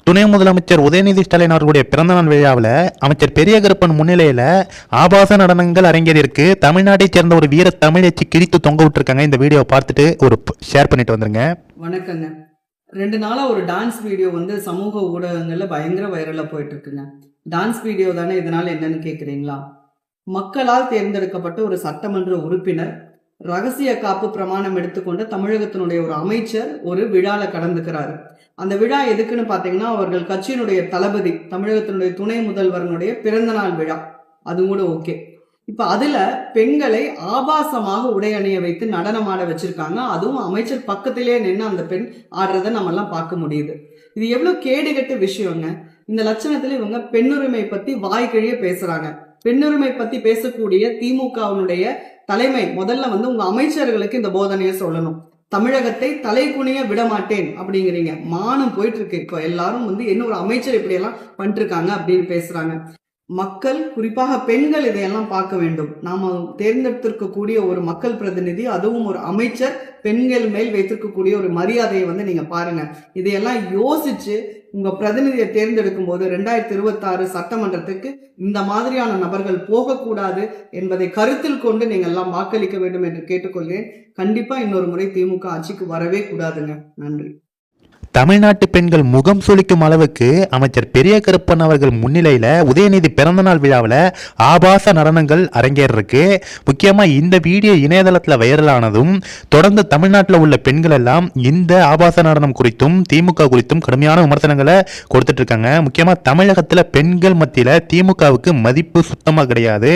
துணை முதலமைச்சர் உதயநிதி ஸ்டாலின் அவர்களுடைய பிறந்தநாள் விழாவில் அமைச்சர் பெரிய கருப்பன் முன்னிலையில் ஆபாச நடனங்கள் அரங்கேறியிருக்கு. தமிழ்நாட்டைச் சேர்ந்த ஒரு வீர தமிழச்சி கிழித்து தொங்க விட்டுருக்காங்க. இந்த வீடியோவை பார்த்துட்டு ஒரு ஷேர் பண்ணிட்டு வந்துருங்க. வணக்கங்க. 2 நாளா ஒரு டான்ஸ் வீடியோ சமூக ஊடகங்கள்ல பயங்கர வைரலா போயிட்டு இருக்குங்க. டான்ஸ் வீடியோ தானே, இதனால என்னன்னு கேக்குறீங்களா? மக்களால் தேர்ந்தெடுக்கப்பட்ட ஒரு சட்டமன்ற உறுப்பினர் ரகசிய காப்பு பிரமாணம் எடுத்துக்கொண்டு தமிழகத்தினுடைய ஒரு அமைச்சர் ஒரு விழால கலந்துக்கிறாரு. அந்த விழா எதுக்குன்னு பாத்தீங்கன்னா, அவர்கள் கட்சியினுடைய தளபதி தமிழகத்தினுடைய துணை முதல்வரனுடைய பிறந்த நாள் விழா. அது கூட ஓகே. இப்ப அதுல பெண்களை ஆபாசமாக உடை அணிய வைத்து நடனமாட வச்சிருக்காங்க. அதுவும் அமைச்சர் பக்கத்திலே நின்று அந்த பெண் ஆடுறத நம்ம எல்லாம் பார்க்க முடியுது. இது எவ்வளவு கேடுகட்ட விஷயங்க. இந்த லட்சணத்துல இவங்க பெண்ணுரிமை பத்தி வாய்க்கிழிய பேசுறாங்க. பெண்ணுரிமை பத்தி பேசக்கூடிய திமுகவினுடைய தலைமை முதல்ல உங்க அமைச்சர்களுக்கு இந்த போதனையை சொல்லணும். தமிழகத்தை தலை குனிய விட மாட்டேன் அப்படிங்கிறீங்க. மானம் போயிட்டு இருக்கு. இப்போ எல்லாரும் என்ன ஒரு அமைச்சர் இப்படி எல்லாம் பண்ணிட்டு இருக்காங்க அப்படின்னு பேசுறாங்க. மக்கள், குறிப்பாக பெண்கள் இதையெல்லாம் பார்க்க வேண்டும். நாம தேர்ந்தெடுத்திருக்கக்கூடிய ஒரு மக்கள் பிரதிநிதி, அதுவும் ஒரு அமைச்சர், பெண்கள் மேல் வைத்திருக்கக்கூடிய ஒரு மரியாதையை நீங்க பாருங்க. இதையெல்லாம் யோசிச்சு உங்க பிரதிநிதியை தேர்ந்தெடுக்கும் போது 2026 சட்டமன்றத்துக்கு இந்த மாதிரியான நபர்கள் போகக்கூடாது என்பதை கருத்தில் கொண்டு நீங்க எல்லாம் வாக்களிக்க வேண்டும் என்று கேட்டுக்கொள்கிறேன். கண்டிப்பா இன்னொரு முறை திமுக ஆட்சிக்கு வரவே கூடாதுங்க. நன்றி. தமிழ்நாட்டு பெண்கள் முகம் சுளிக்கும் அளவுக்கு அமைச்சர் பெரிய கருப்பன் அவர்கள் முன்னிலையில் உதயநிதி பிறந்தநாள் விழாவில் ஆபாச நடனங்கள் அரங்கேறிருக்கு. முக்கியமாக இந்த வீடியோ இணையதளத்தில் வைரலானதும் தொடர்ந்து தமிழ்நாட்டில் உள்ள பெண்கள் எல்லாம் இந்த ஆபாச நடனம் குறித்தும் திமுக குறித்தும் கடுமையான விமர்சனங்களை கொடுத்துட்டு இருக்காங்க. முக்கியமாக தமிழகத்தில் பெண்கள் மத்தியில் திமுகவுக்கு மதிப்பு சுத்தமாக கிடையாது.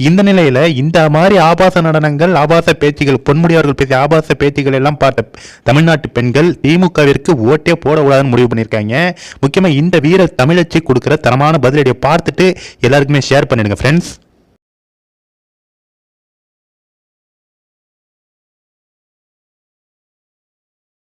இந்த நிலையில் இந்த மாதிரி ஆபாச நடனங்கள், ஆபாச பேச்சுகள், பொன்முடி அவர்கள் பேசிய ஆபாச பேச்சுகள் எல்லாம் பார்த்த தமிழ்நாட்டு பெண்கள் திமுகவிற்கு ஓட்டே போடக்கூடாதுன்னு முடிவு பண்ணியிருக்காங்க. முக்கியமாக இந்த வீர தமிழச்சி கொடுக்குற தரமான பதிலடியை பார்த்துட்டு எல்லாருக்குமே ஷேர் பண்ணிடுங்க ஃப்ரெண்ட்ஸ்.